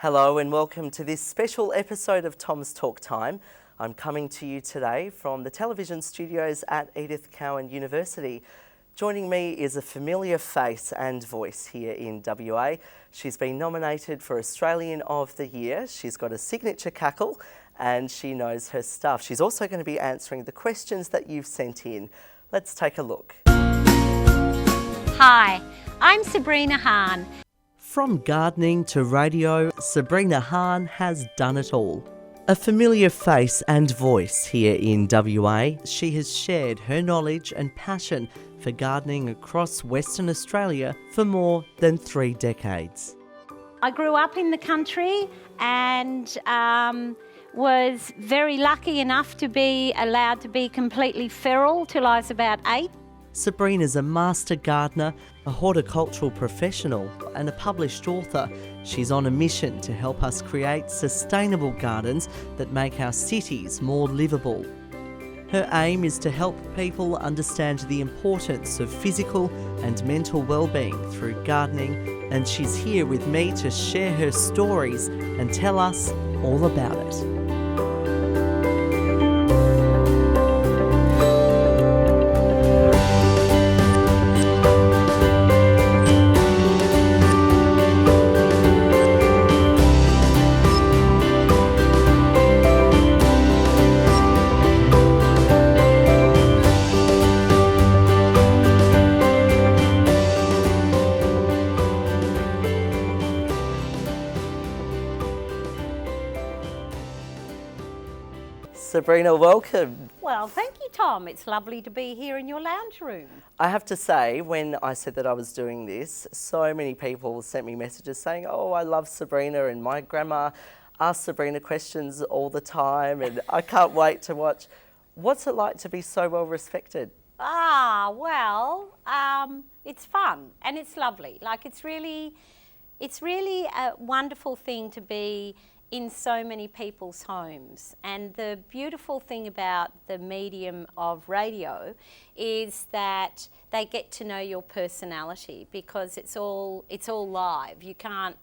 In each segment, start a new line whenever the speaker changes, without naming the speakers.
Hello and welcome to this special episode of Tom's Talk Time. I'm coming to you today from the television studios at Edith Cowan University. Joining me is a familiar face and voice here in WA. She's been nominated for Australian of the Year. She's got a signature cackle and she knows her stuff. She's also going to be answering the questions that you've sent in. Let's take a look.
Hi, I'm Sabrina Hahn.
From gardening to radio, Sabrina Hahn has done it all. A familiar face and voice here in WA, she has shared her knowledge and passion for gardening across Western Australia for more than 3 decades.
I grew up in the country and was very lucky enough to be allowed to be completely feral till I was about 8.
Sabrina's a master gardener, a horticultural professional and a published author. She's on a mission to help us create sustainable gardens that make our cities more livable. Her aim is to help people understand the importance of physical and mental well-being through gardening, and she's here with me to share her stories and tell us all about it. Sabrina, welcome.
Well, thank you, Tom. It's lovely to be here in your lounge room.
I have to say, when I said that I was doing this, so many people sent me messages saying, oh, I love Sabrina and my grandma asks Sabrina questions all the time and I can't wait to watch. What's it like to be so well respected?
It's fun and it's lovely. Like it's really a wonderful thing to be in so many people's homes. And the beautiful thing about the medium of radio is that they get to know your personality because it's all live. You can't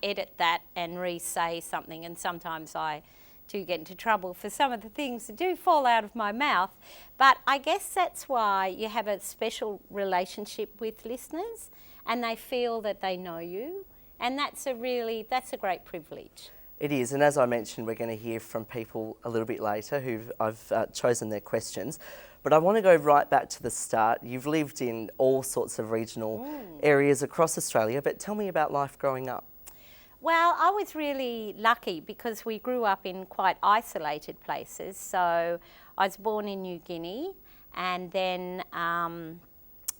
edit that and re-say something, and sometimes I do get into trouble for some of the things that do fall out of my mouth. But I guess that's why you have a special relationship with listeners and they feel that they know you. And that's a great privilege. It
is, and as I mentioned, we're going to hear from people a little bit later I've chosen their questions. But I want to go right back to the start. You've lived in all sorts of regional areas across Australia, but tell me about life growing up.
Well, I was really lucky because we grew up in quite isolated places. So I was born in New Guinea and then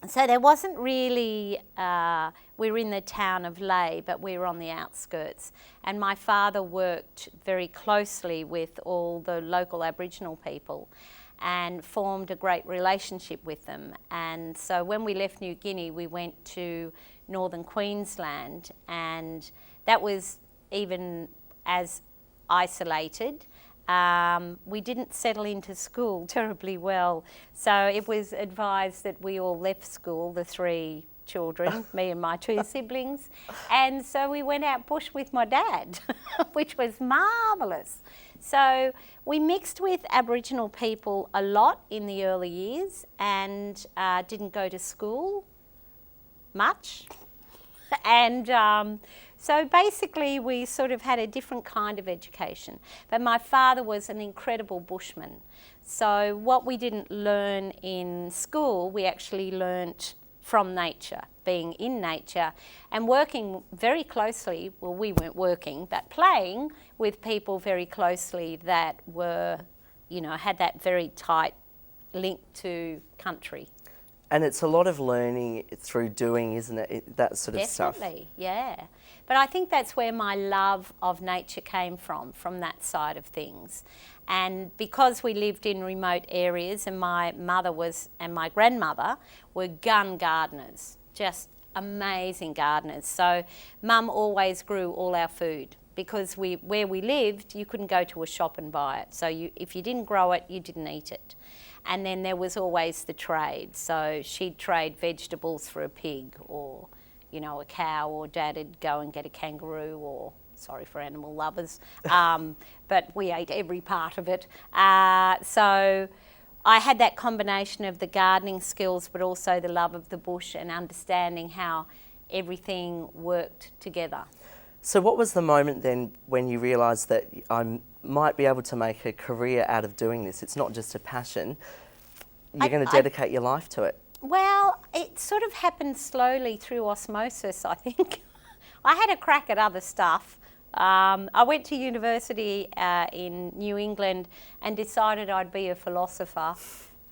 so there wasn't really, we were in the town of Ley, but we were on the outskirts. And my father worked very closely with all the local Aboriginal people and formed a great relationship with them. And so when we left New Guinea, we went to northern Queensland, and that was even as isolated. We didn't settle into school terribly well, so it was advised that we all left school, the 3 children, me and my 2 siblings, and so we went out bush with my dad, which was marvellous. So we mixed with Aboriginal people a lot in the early years and didn't go to school much. And so basically we sort of had a different kind of education. But my father was an incredible bushman. So what we didn't learn in school, we actually learnt from nature, being in nature and working very closely, well, we weren't working, but playing with people very closely that were, had that very tight link to country.
And it's a lot of learning through doing, isn't it? That sort of stuff.
Definitely, yeah. But I think that's where my love of nature came from that side of things. And because we lived in remote areas and my mother and my grandmother were gun gardeners, just amazing gardeners. So Mum always grew all our food because where we lived, you couldn't go to a shop and buy it. So if you didn't grow it, you didn't eat it. And then there was always the trade. So she'd trade vegetables for a pig or you know, a cow, or Dad would go and get a kangaroo, or sorry for animal lovers, but we ate every part of it. So I had that combination of the gardening skills, but also the love of the bush and understanding how everything worked together.
So what was the moment then when you realised that I might be able to make a career out of doing this? It's not just a passion. You're going to dedicate your life to it.
Well, it sort of happened slowly through osmosis, I think. I had a crack at other stuff. I went to university in New England and decided I'd be a philosopher.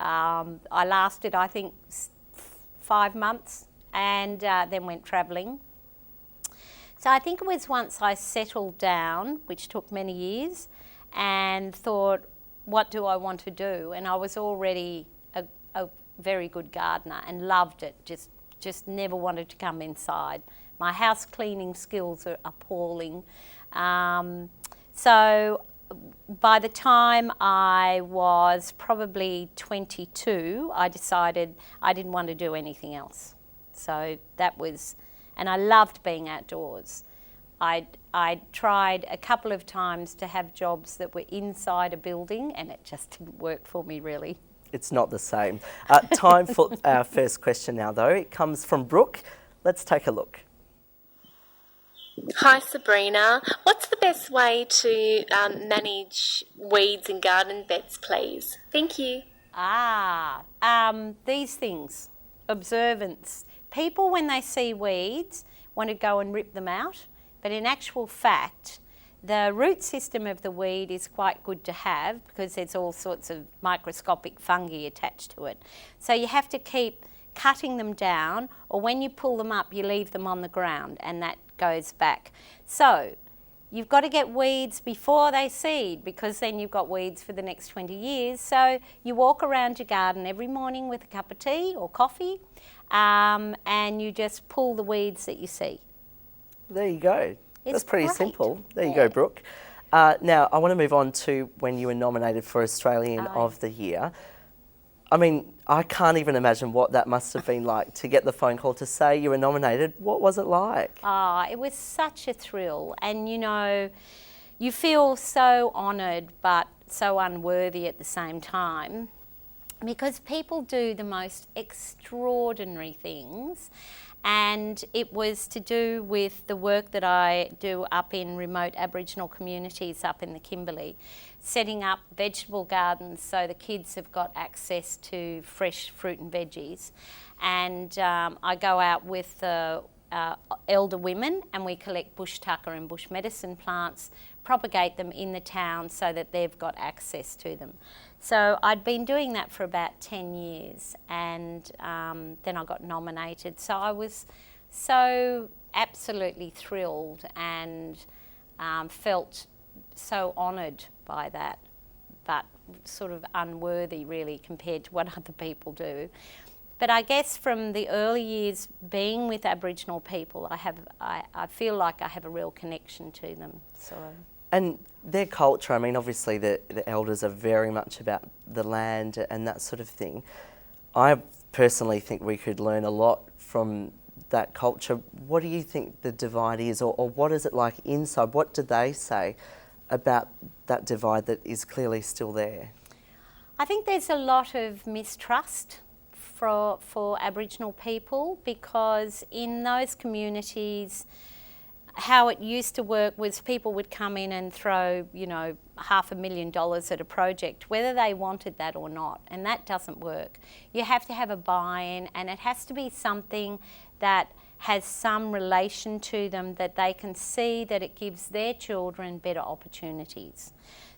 I lasted, I think, 5 months and then went travelling. So I think it was once I settled down, which took many years, and thought, what do I want to do? And I was already a very good gardener and loved it, just never wanted to come inside. My house cleaning skills are appalling. So by the time I was probably 22, I decided I didn't want to do anything else. So that was, and I loved being outdoors. I tried a couple of times to have jobs that were inside a building, and it just didn't work for me, really.
It's not the same. Time for our first question now, though. It comes from Brooke. Let's take a look.
Hi Sabrina, what's the best way to manage weeds in garden beds, please? Thank you.
These things, observance. People, when they see weeds, want to go and rip them out, but in actual fact, the root system of the weed is quite good to have because there's all sorts of microscopic fungi attached to it. So you have to keep cutting them down, or when you pull them up, you leave them on the ground, and that goes back. So you've got to get weeds before they seed, because then you've got weeds for the next 20 years. So you walk around your garden every morning with a cup of tea or coffee, and you just pull the weeds that you see.
There you go. That's pretty
great.
simple. There you go, Brooke. Now, I want to move on to when you were nominated for Australian of the Year. I mean, I can't even imagine what that must have been like to get the phone call to say you were nominated. What was it like?
It was such a thrill. And, you know, you feel so honoured but so unworthy at the same time, because people do the most extraordinary things. And it was to do with the work that I do up in remote Aboriginal communities up in the Kimberley, setting up vegetable gardens so the kids have got access to fresh fruit and veggies. And I go out with the elder women and we collect bush tucker and bush medicine plants, propagate them in the town so that they've got access to them. So I'd been doing that for about 10 years, and then I got nominated. So I was so absolutely thrilled and felt so honoured by that, but sort of unworthy really compared to what other people do. But I guess from the early years being with Aboriginal people, I feel like I have a real connection to them. So.
And their culture, I mean, obviously the elders are very much about the land and that sort of thing. I personally think we could learn a lot from that culture. What do you think the divide is, or what is it like inside? What do they say about that divide that is clearly still there?
I think there's a lot of mistrust for Aboriginal people, because in those communities, how it used to work was people would come in and throw, you know, $500,000 at a project, whether they wanted that or not, and that doesn't work. You have to have a buy-in, and it has to be something that has some relation to them, that they can see that it gives their children better opportunities.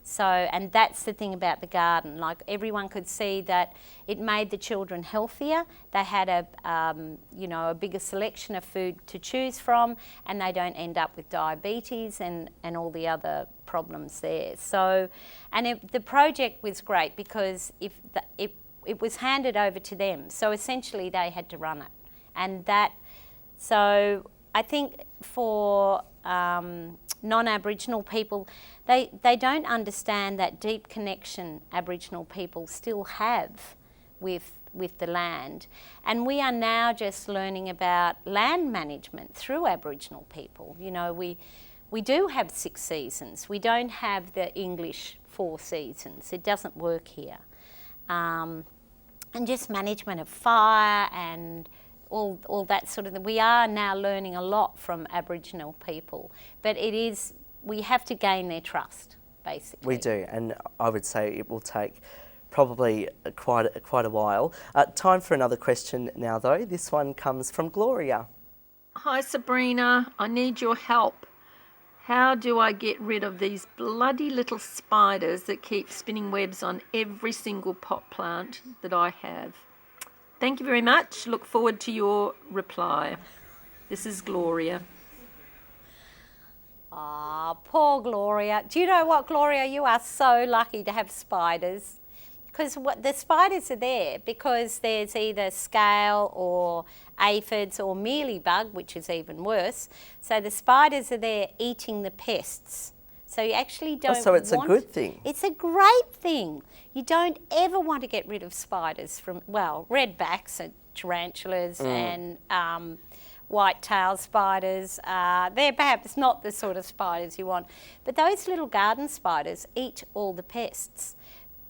So, and that's the thing about the garden. Like, everyone could see that it made the children healthier. They had a bigger selection of food to choose from, and they don't end up with diabetes and all the other problems there. So, and the project was great because it was handed over to them. So essentially they had to run it. And so I think for non-Aboriginal people, they don't understand that deep connection Aboriginal people still have with with the land. And we are now just learning about land management through Aboriginal people. You know, we do have 6 seasons. We don't have the English 4 seasons. It doesn't work here. And just management of fire and all that sort of thing. We are now learning a lot from Aboriginal people, but we have to gain their trust, basically.
We do, and I would say it will take probably quite a while. Time for another question now, though. This one comes from Gloria.
Hi Sabrina, I need your help. How do I get rid of these bloody little spiders that keep spinning webs on every single pot plant that I have? Thank you very much. Look forward to your reply. This is Gloria.
Ah, poor Gloria. Do you know what, Gloria? You are so lucky to have spiders. Because the spiders are there because there's either scale or aphids or mealybug, which is even worse. So the spiders are there eating the pests. So you actually don't
so it's a good thing.
It's a great thing. You don't ever want to get rid of spiders from, well, redbacks and tarantulas and white-tailed spiders. They're perhaps not the sort of spiders you want. But those little garden spiders eat all the pests.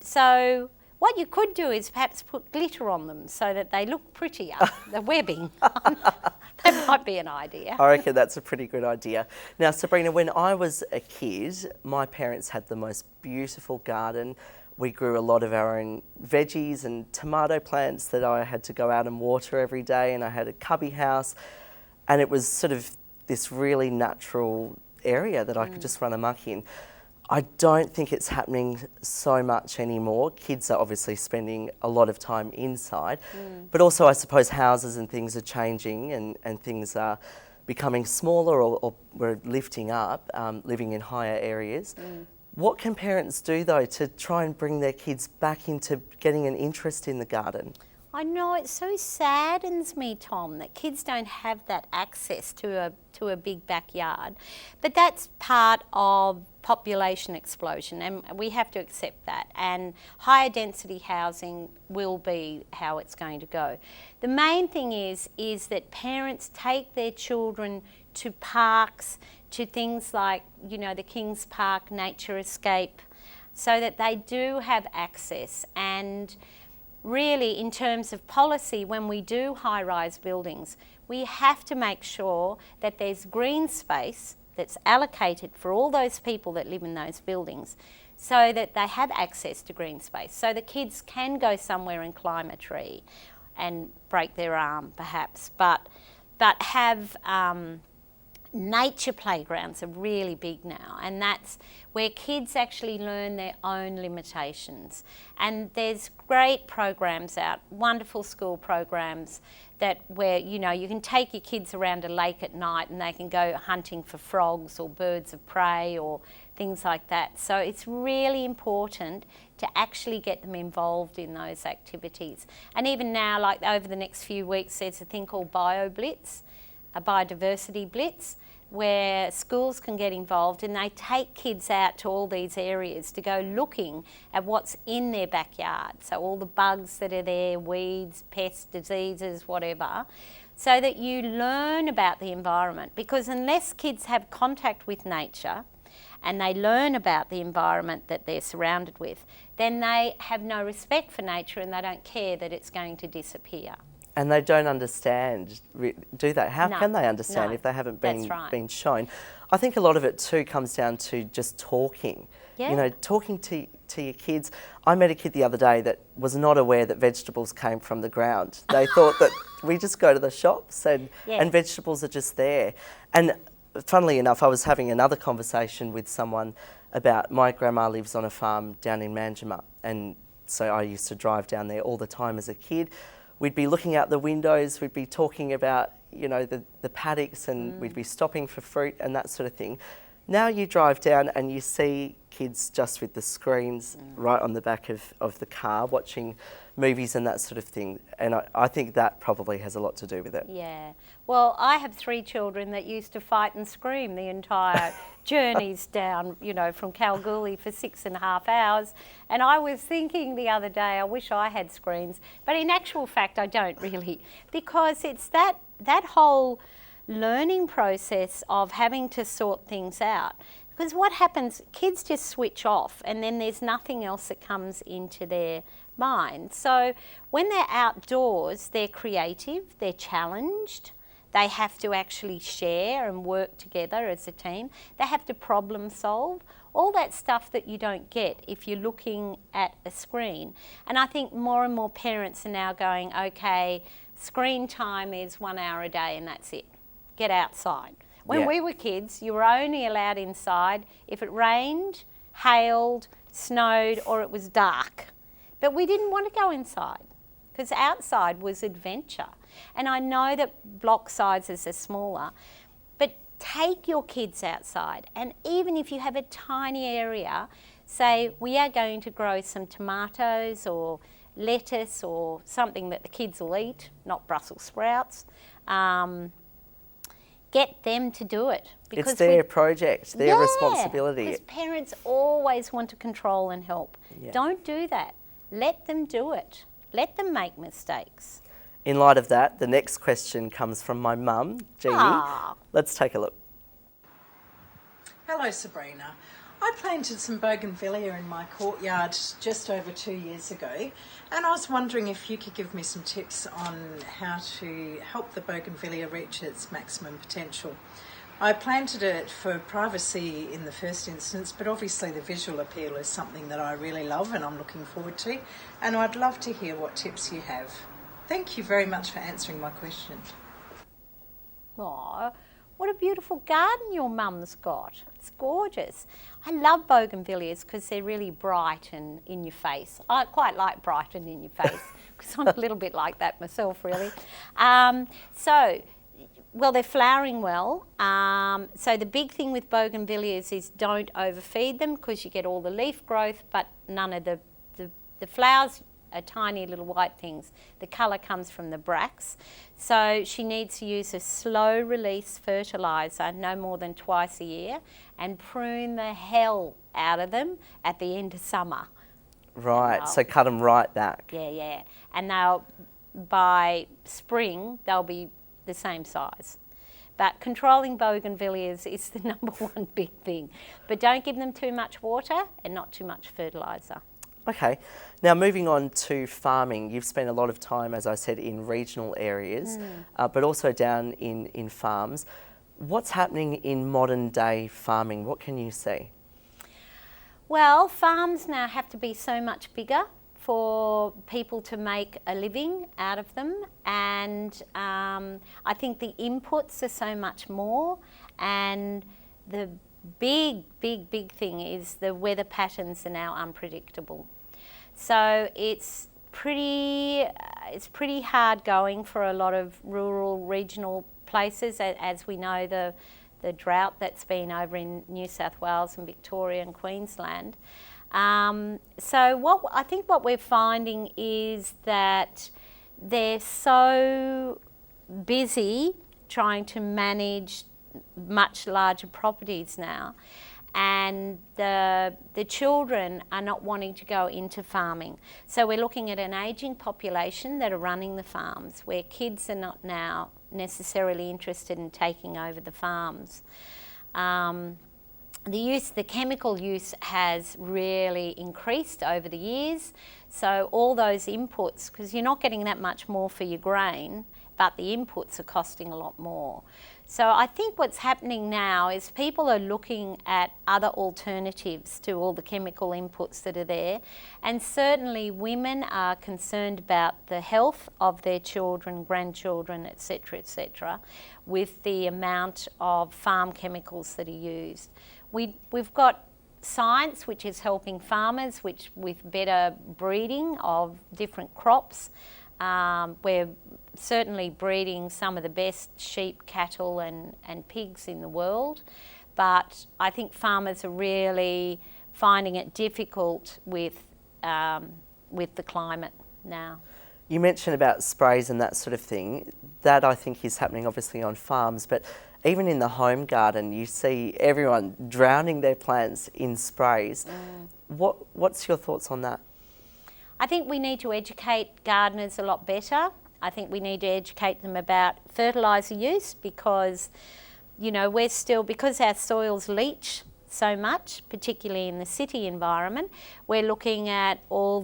So what you could do is perhaps put glitter on them so that they look prettier, the webbing. That might be an idea.
I reckon that's a pretty good idea. Now, Sabrina, when I was a kid, my parents had the most beautiful garden. We grew a lot of our own veggies and tomato plants that I had to go out and water every day, and I had a cubby house, and it was sort of this really natural area that I could just run amok in. I don't think it's happening so much anymore. Kids are obviously spending a lot of time inside, but also I suppose houses and things are changing and things are becoming smaller or we're lifting up, living in higher areas. What can parents do though to try and bring their kids back into getting an interest in the garden?
I know, it so saddens me, Tom, that kids don't have that access to a big backyard. But that's part of population explosion, and we have to accept that. And higher density housing will be how it's going to go. The main thing is that parents take their children to parks, to things like, you know, the Kings Park Nature Escape, so that they do have access. And really, in terms of policy, when we do high-rise buildings, we have to make sure that there's green space that's allocated for all those people that live in those buildings so that they have access to green space, so the kids can go somewhere and climb a tree and break their arm perhaps, but have nature playgrounds are really big now, and that's where kids actually learn their own limitations. And there's great programs out, wonderful school programs where you know you can take your kids around a lake at night and they can go hunting for frogs or birds of prey or things like that. So it's really important to actually get them involved in those activities. And even now, like over the next few weeks, there's a thing called Bio Blitz, a biodiversity blitz, where schools can get involved and they take kids out to all these areas to go looking at what's in their backyard. So all the bugs that are there, weeds, pests, diseases, whatever, so that you learn about the environment. Because unless kids have contact with nature and they learn about the environment that they're surrounded with, then they have no respect for nature and they don't care that it's going to disappear.
And they don't understand, do they? How
No,
can they understand
no,
if they haven't
that's right.
been shown? I think a lot of it too comes down to just talking.
Yeah.
You know, talking to your kids. I met a kid the other day that was not aware that vegetables came from the ground. They thought that we just go to the shops and vegetables are just there. And funnily enough, I was having another conversation with someone about my grandma lives on a farm down in Manjimup, and so I used to drive down there all the time as a kid. We'd be looking out the windows, we'd be talking about, you know, the paddocks, and we'd be stopping for fruit and that sort of thing. Now you drive down and you see kids just with the screens right on the back of the car watching movies and that sort of thing. And I think that probably has a lot to do with it.
Yeah. Well, I have 3 children that used to fight and scream the entire journeys down, from Kalgoorlie for 6.5 hours. And I was thinking the other day, I wish I had screens. But in actual fact, I don't really. Because it's that whole learning process of having to sort things out. Because what happens, kids just switch off and then there's nothing else that comes into their mind. So when they're outdoors, they're creative, they're challenged. They have to actually share and work together as a team. They have to problem solve, all that stuff that you don't get if you're looking at a screen. And I think more and more parents are now going, okay, screen time is 1 hour a day and that's it. Get outside. When we were kids, you were only allowed inside if it rained, hailed, snowed, or it was dark. But we didn't want to go inside because outside was adventure. And I know that block sizes are smaller, but take your kids outside. And even if you have a tiny area, say we are going to grow some tomatoes or lettuce or something that the kids will eat, not Brussels sprouts. Get them to do it.
Because it's their project, their responsibility.
Because parents always want to control and help. Yeah. Don't do that. Let them do it. Let them make mistakes.
In light of that, the next question comes from my mum, Jeannie. Let's take a look.
Hello, Sabrina. I planted some Bougainvillea in my courtyard just over 2 years ago, and I was wondering if you could give me some tips on how to help the Bougainvillea reach its maximum potential. I planted it for privacy in the first instance, but obviously the visual appeal is something that I really love and I'm looking forward to, and I'd love to hear what tips you have. Thank you very much for answering my question.
Aww. What a beautiful garden your mum's got. It's gorgeous. I love bougainvilleas because they're really bright and in your face. I quite like bright and in your face because I'm a little bit like that myself, really. They're flowering well. So the big thing with bougainvilleas is don't overfeed them because you get all the leaf growth, but none of the flowers are tiny little white things. The colour comes from the bracts. So she needs to use a slow release fertiliser no more than twice a year and prune the hell out of them at the end of summer.
Right, so cut them right back.
Yeah. And by spring, they'll be the same size. But controlling bougainvilleas is the number one big thing. But don't give them too much water and not too much fertiliser.
Okay, now moving on to farming. You've spent a lot of time, as I said, in regional areas, but also down in farms. What's happening in modern day farming? What can you see?
Well, farms now have to be so much bigger for people to make a living out of them, and I think the inputs are so much more, and the big thing is the weather patterns are now unpredictable. So it's pretty hard going for a lot of rural, regional places, as we know the drought that's been over in New South Wales and Victoria and Queensland. So what we're finding is that they're so busy trying to manage much larger properties now, and the children are not wanting to go into farming. So we're looking at an ageing population that are running the farms, where kids are not now necessarily interested in taking over the farms. The chemical use has really increased over the years. So all those inputs, because you're not getting that much more for your grain, but the inputs are costing a lot more. So I think what's happening now is people are looking at other alternatives to all the chemical inputs that are there, and certainly women are concerned about the health of their children, grandchildren, etc., with the amount of farm chemicals that are used. We've got science which is helping farmers with better breeding of different crops. We're certainly breeding some of the best sheep, cattle and pigs in the world, but I think farmers are really finding it difficult with the climate. now.
You mentioned about sprays and that sort of thing. That I think is happening obviously on farms, but even in the home garden, you see everyone drowning their plants in sprays. What's your thoughts on that?
I think we need to educate gardeners a lot better. I think we need to educate them about fertiliser use because, you know, because our soils leach so much, particularly in the city environment, we're looking at all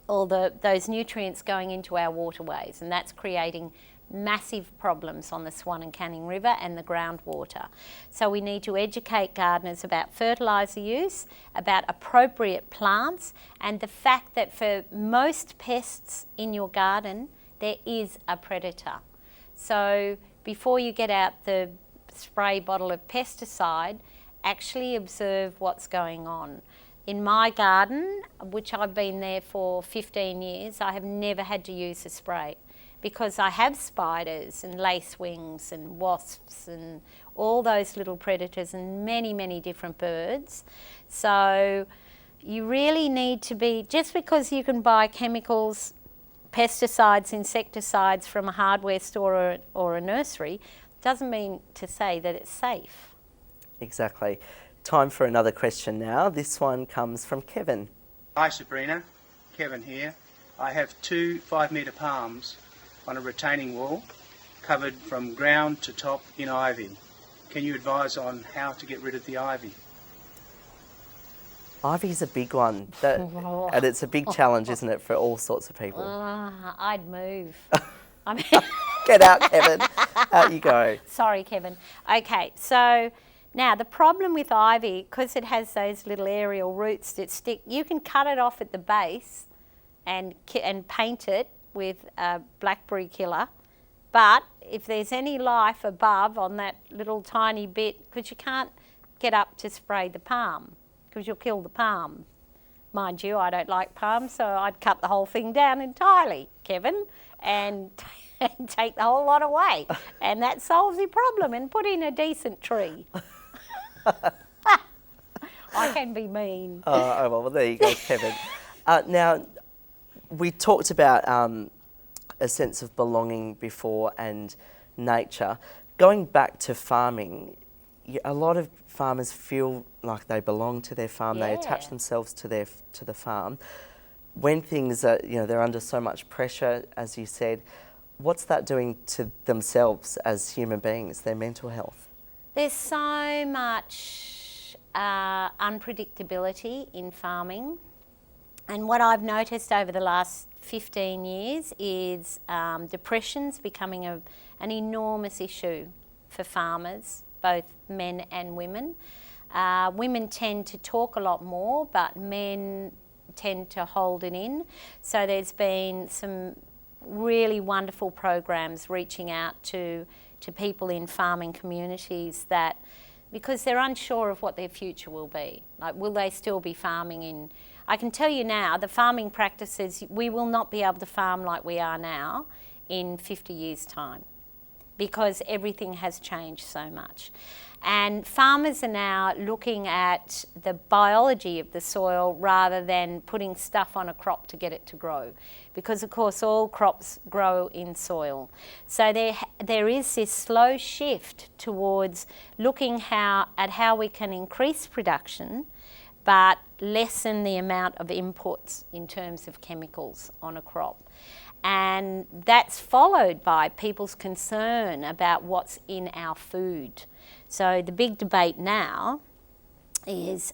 those nutrients going into our waterways, and that's creating massive problems on the Swan and Canning River and the groundwater. So we need to educate gardeners about fertiliser use, about appropriate plants, and the fact that for most pests in your garden, there is a predator. So before you get out the spray bottle of pesticide, actually observe what's going on. In my garden, which I've been there for 15 years, I have never had to use a spray because I have spiders and lacewings and wasps and all those little predators and many, many different birds. So you really need to be, just because you can buy chemicals, pesticides, insecticides from a hardware store or a nursery, doesn't mean to say that it's safe.
Exactly. Time for another question now. This one comes from Kevin.
Hi Sabrina, Kevin here. I have 2 5-metre palms on a retaining wall covered from ground to top in ivy. Can you advise on how to get rid of the ivy?
Ivy's a big one, and it's a big challenge, isn't it, for all sorts of people?
I'd move. I mean,
Get out, Kevin. Out you go.
sorry, Kevin. Okay, so now the problem with ivy, because it has those little aerial roots that stick, you can cut it off at the base and paint it with a blackberry killer. But if there's any life above on that little tiny bit, because you can't get up to spray the palm, because you'll kill the palm. Mind you, I don't like palms, so I'd cut the whole thing down entirely, Kevin, and take the whole lot away. And that solves your problem, and put in a decent tree. I can be mean.
Oh, well, there you go, Kevin. Now, we talked about a sense of belonging before and nature. Going back to farming, a lot of farmers feel like they belong to their farm.
Yeah.
They attach themselves to the farm. When things are, they're under so much pressure, as you said, what's that doing to themselves as human beings, their mental health?
There's so much unpredictability in farming. And what I've noticed over the last 15 years is depression's becoming an enormous issue for farmers, both men and women. Women tend to talk a lot more, but men tend to hold it in. So there's been some really wonderful programs reaching out to people in farming communities that, because they're unsure of what their future will be. Like, will they still be farming in... I can tell you now, the farming practices, we will not be able to farm like we are now in 50 years' time, because everything has changed so much. And farmers are now looking at the biology of the soil rather than putting stuff on a crop to get it to grow, because of course all crops grow in soil. So there is this slow shift towards looking at how we can increase production but lessen the amount of inputs in terms of chemicals on a crop. And that's followed by people's concern about what's in our food. So the big debate now is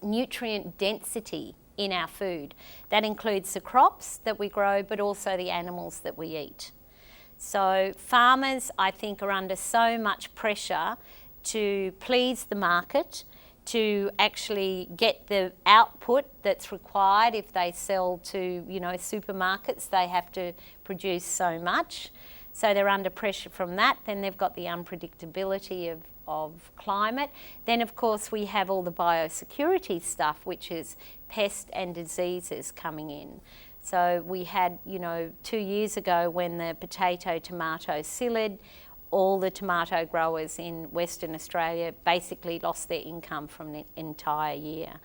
nutrient density in our food. That includes the crops that we grow, but also the animals that we eat. So farmers, I think, are under so much pressure to please the market, to actually get the output that's required. If they sell to, supermarkets, they have to produce so much. So they're under pressure from that. Then they've got the unpredictability of climate. Then, of course, we have all the biosecurity stuff, which is pests and diseases coming in. So we had, 2 years ago when the potato-tomato psyllid, all the tomato growers in Western Australia basically lost their income from the entire year.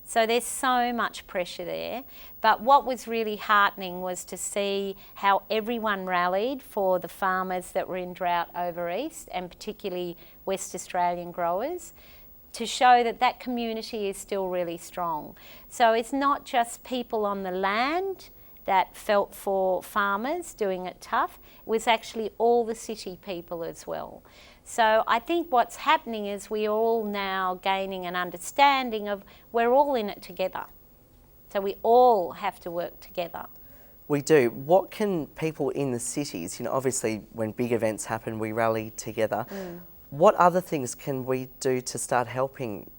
So there's so much pressure there. But what was really heartening was to see how everyone rallied for the farmers that were in drought over east, and particularly West Australian growers, to show that that community is still really strong. So it's not just people on the land that felt for farmers doing it tough, it was actually all the city people as well. So I think what's happening is we're all now gaining an understanding of we're all in it together. So we all have to work together.
We do. What can people in the cities, obviously when big events happen, we rally together. What other things can we do to start helping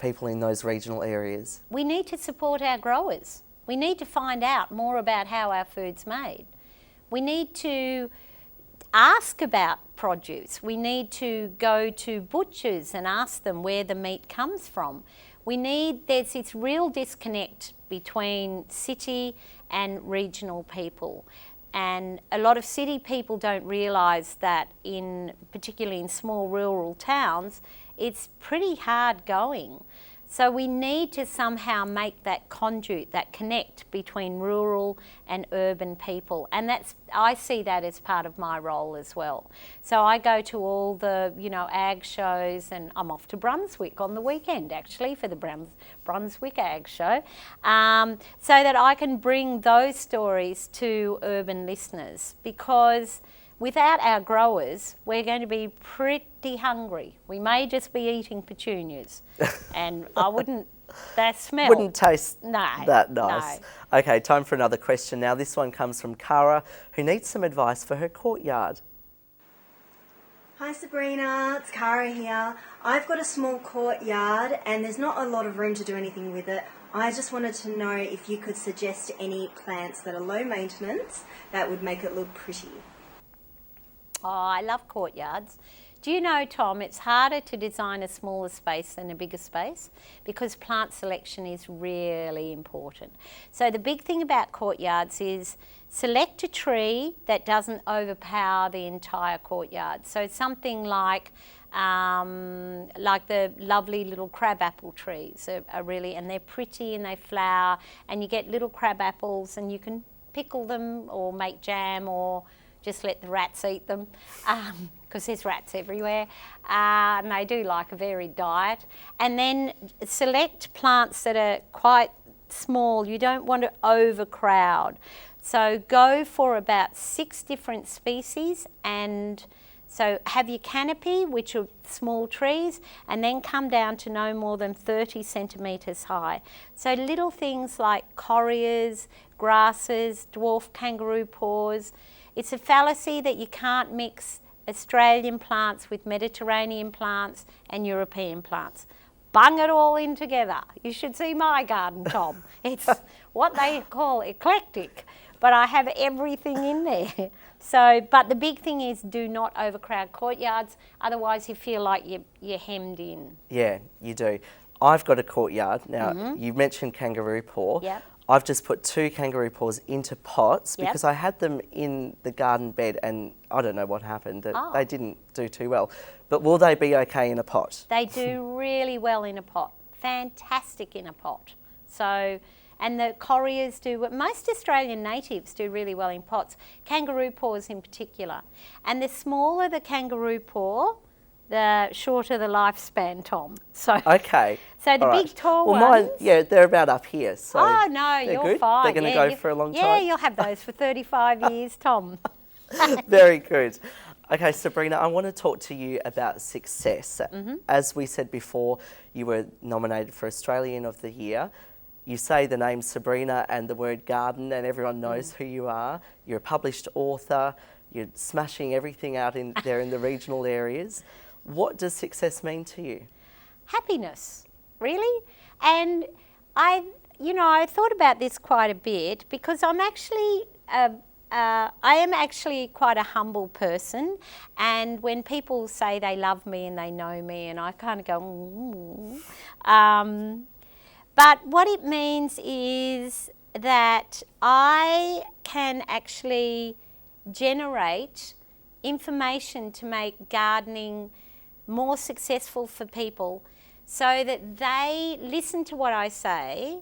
people in those regional areas?
We need to support our growers. We need to find out more about how our food's made. We need to ask about produce. We need to go to butchers and ask them where the meat comes from. There's this real disconnect between city and regional people. And a lot of city people don't realise that particularly in small rural towns, it's pretty hard going. So we need to somehow make that conduit, that connect between rural and urban people. And I see that as part of my role as well. So I go to all the, ag shows, and I'm off to Brunswick on the weekend actually for the Brunswick Ag Show, so that I can bring those stories to urban listeners, because without our growers, we're going to be pretty hungry. We may just be eating petunias, and that smell
wouldn't taste that nice.
No.
Okay, time for another question now. This one comes from Cara, who needs some advice for her courtyard.
Hi Sabrina, it's Cara here. I've got a small courtyard and there's not a lot of room to do anything with it. I just wanted to know if you could suggest any plants that are low maintenance that would make it look pretty.
Oh, I love courtyards. Do you know, Tom, it's harder to design a smaller space than a bigger space because plant selection is really important. So the big thing about courtyards is select a tree that doesn't overpower the entire courtyard. So something like the lovely little crabapple trees are really, and they're pretty and they flower, and you get little crabapples and you can pickle them or make jam or just let the rats eat them, because there's rats everywhere, and they do like a varied diet. And then select plants that are quite small. You don't want to overcrowd. So go for about 6 different species, and so have your canopy, which are small trees, and then come down to no more than 30 centimetres high. So little things like correas, grasses, dwarf kangaroo paws. It's a fallacy that you can't mix Australian plants with Mediterranean plants and European plants. Bung it all in together. You should see my garden, Tom. It's what they call eclectic, but I have everything in there. So, but the big thing is do not overcrowd courtyards, otherwise you feel like you're hemmed in.
Yeah, you do. I've got a courtyard. Now, you mentioned kangaroo paw.
Yep.
I've just put 2 kangaroo paws into pots because I had them in the garden bed and I don't know what happened, that they didn't do too well. But will they be okay in a pot?
They do really well in a pot. Fantastic in a pot. So, and the correas do, most Australian natives do really well in pots, kangaroo paws in particular. And the smaller the kangaroo paw, the shorter the lifespan, Tom. So
okay.
So the big tall ones.
Mine, they're about up here. So
oh no, you're
good.
fine.
They're going to go for a long time.
Yeah, you'll have those for 35 years, Tom.
Very good. Okay, Sabrina, I want to talk to you about success. As we said before, you were nominated for Australian of the Year. You say the name Sabrina and the word garden and everyone knows who you are. You're a published author. You're smashing everything out in there in the regional areas. What does success mean to you?
Happiness, really. And I thought about this quite a bit because I'm actually, I am actually quite a humble person. And when people say they love me and they know me, and I kind of go, but what it means is that I can actually generate information to make gardening more successful for people so that they listen to what I say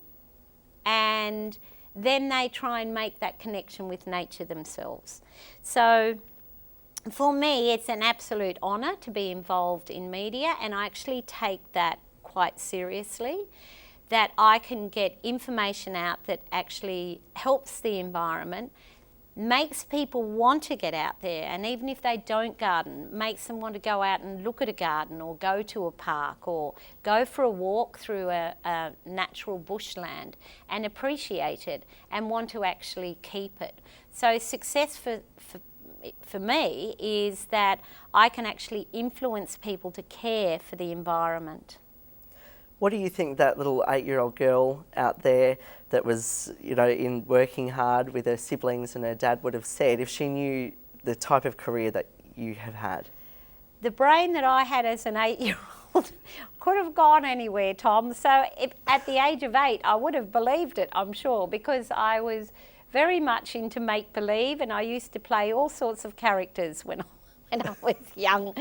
and then they try and make that connection with nature themselves. So for me, it's an absolute honour to be involved in media, and I actually take that quite seriously, that I can get information out that actually helps the environment, makes people want to get out there, and even if they don't garden, makes them want to go out and look at a garden or go to a park or go for a walk through a natural bushland and appreciate it and want to actually keep it. So success for me is that I can actually influence people to care for the environment.
What do you think that little 8-year-old girl out there that was, in working hard with her siblings and her dad would have said if she knew the type of career that you have had?
The brain that I had as an 8-year-old could have gone anywhere, Tom. So at the age of 8, I would have believed it, I'm sure, because I was very much into make-believe, and I used to play all sorts of characters when I was young.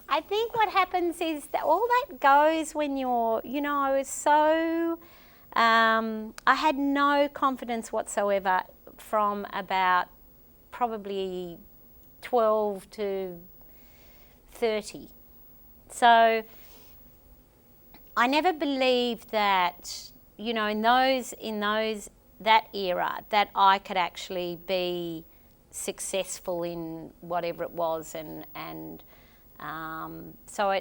I think what happens is that all that goes when you're, I was so, I had no confidence whatsoever from about probably 12 to 30. So I never believed that, in that era, that I could actually be successful in whatever it was, so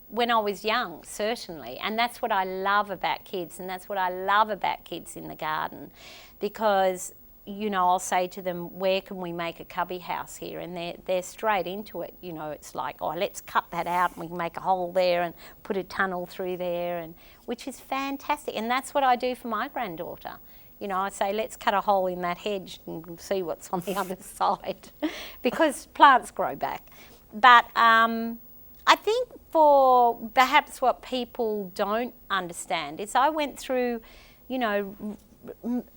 when I was young, certainly, and that's what I love about kids, and that's what I love about kids in the garden, because I'll say to them, where can we make a cubby house here, and they're straight into it. It's like, oh, let's cut that out and we can make a hole there and put a tunnel through there, and which is fantastic, and that's what I do for my granddaughter. I say, let's cut a hole in that hedge and see what's on the other side, because plants grow back. But I think for perhaps what people don't understand is I went through,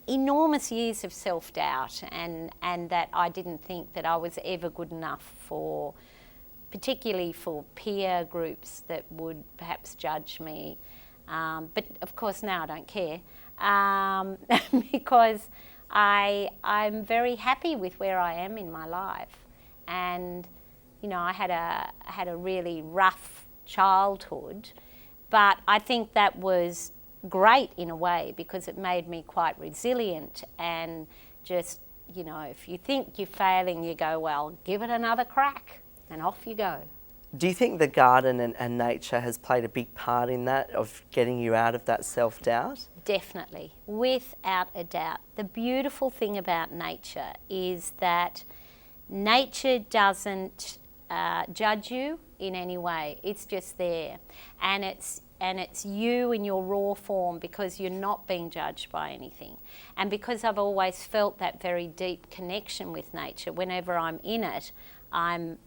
enormous years of self-doubt, and that I didn't think that I was ever good enough particularly for peer groups that would perhaps judge me. But of course now I don't care. Because I'm very happy with where I am in my life, and I had a really rough childhood, but I think that was great in a way because it made me quite resilient, and just if you think you're failing, you go, well, give it another crack, and off you go.
Do you think the garden and nature has played a big part in that, of getting you out of that self-doubt?
Definitely, without a doubt. The beautiful thing about nature is that nature doesn't judge you in any way. It's just there, and it's you in your raw form, because you're not being judged by anything. And because I've always felt that very deep connection with nature, whenever I'm in it, I'm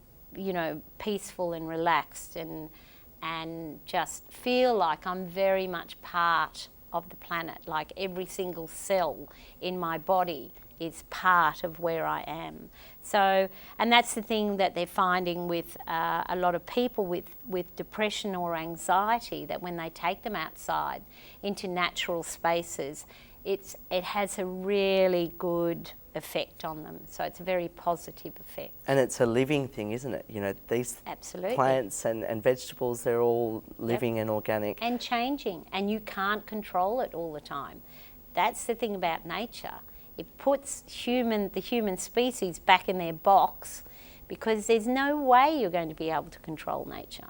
peaceful and relaxed, and just feel like I'm very much part of the planet. Like every single cell in my body is part of where I am. So, and that's the thing that they're finding with a lot of people with depression or anxiety, that when they take them outside into natural spaces, it has a really good effect on them. So it's a very positive effect.
And it's a living thing, isn't it? These
Absolutely.
Plants and vegetables, they're all living and organic.
And changing, and you can't control it all the time. That's the thing about nature. It puts the human species back in their box, because there's no way you're going to be able to control nature.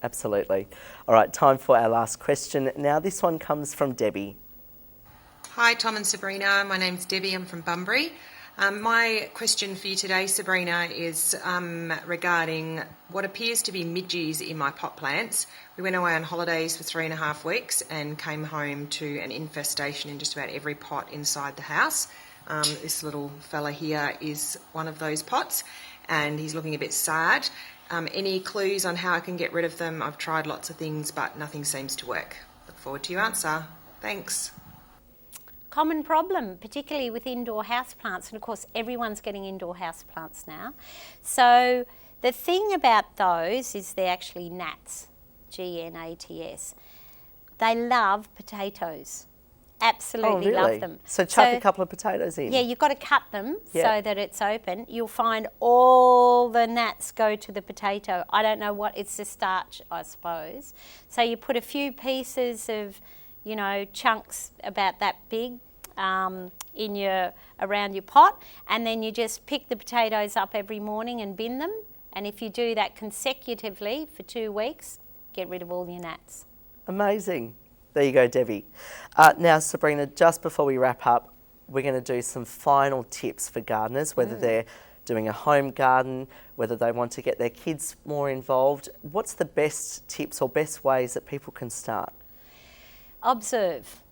Absolutely. All right, time for our last question. Now this one comes from Debbie.
Hi Tom and Sabrina, my name's Debbie, I'm from Bunbury. My question for you today, Sabrina, is regarding what appears to be midges in my pot plants. We went away on holidays for 3.5 weeks and came home to an infestation in just about every pot inside the house. This little fella here is one of those pots, and he's looking a bit sad. Any clues on how I can get rid of them? I've tried lots of things, but nothing seems to work. Look forward to your answer. Thanks.
common problem, particularly with indoor houseplants, and of course everyone's getting indoor houseplants now. So the thing about those is they're actually gnats, G-N-A-T-S. They love potatoes. Absolutely love them.
So chuck a couple of potatoes in?
Yeah, you've got to cut them so that it's open. You'll find all the gnats go to the potato. I don't know what, it's the starch, I suppose. So you put a few pieces of, you know, chunks about that big around your pot, and then you just pick the potatoes up every morning and bin them. And if you do that consecutively for 2 weeks, get rid of all your gnats.
Amazing. There you go, Debbie. Now, Sabrina, just before we wrap up, we're going to do some final tips for gardeners, whether they're doing a home garden, whether they want to get their kids more involved. What's the best tips or best ways that people can start?
Observe.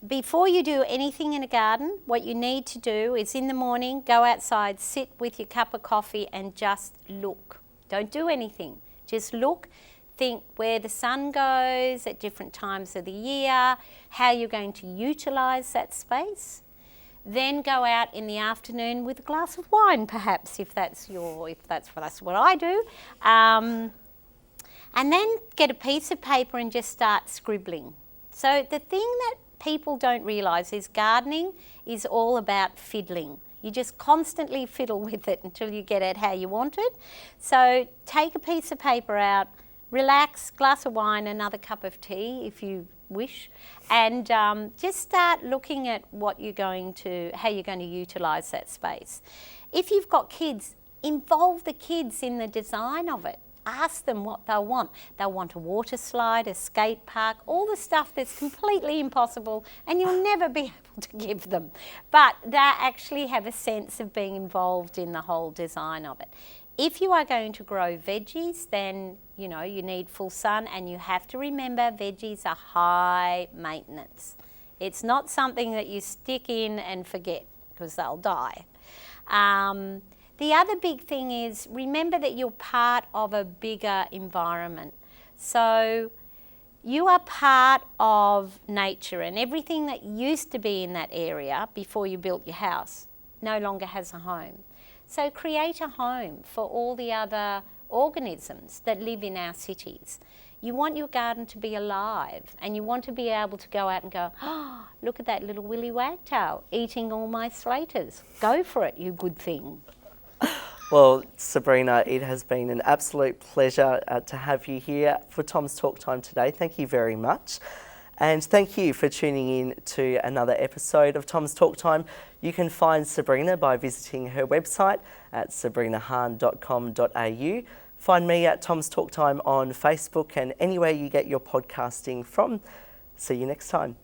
Before you do anything in a garden, what you need to do is in the morning, go outside, sit with your cup of coffee and just look. Don't do anything. Just look. Think where the sun goes at different times of the year, how you're going to utilise that space. Then go out in the afternoon with a glass of wine, perhaps, if that's what I do. And then get a piece of paper and just start scribbling. So the thing that people don't realise is gardening is all about fiddling. You just constantly fiddle with it until you get it how you want it. So take a piece of paper out, relax, glass of wine, another cup of tea if you wish, and just start looking at how you're going to utilise that space. If you've got kids, involve the kids in the design of it. Ask them what they'll want. They'll want a water slide, a skate park, all the stuff that's completely impossible and you'll never be able to give them. But they actually have a sense of being involved in the whole design of it. If you are going to grow veggies, then you need full sun, and you have to remember veggies are high maintenance. It's not something that you stick in and forget because they'll die. The other big thing is remember that you're part of a bigger environment. So you are part of nature, and everything that used to be in that area before you built your house no longer has a home. So create a home for all the other organisms that live in our cities. You want your garden to be alive, and you want to be able to go out and go, oh, look at that little willy wagtail eating all my slaters. Go for it, you good thing.
Well, Sabrina, it has been an absolute pleasure to have you here for Tom's Talk Time today. Thank you very much. And thank you for tuning in to another episode of Tom's Talk Time. You can find Sabrina by visiting her website at sabrinahahn.com.au. Find me at Tom's Talk Time on Facebook and anywhere you get your podcasting from. See you next time.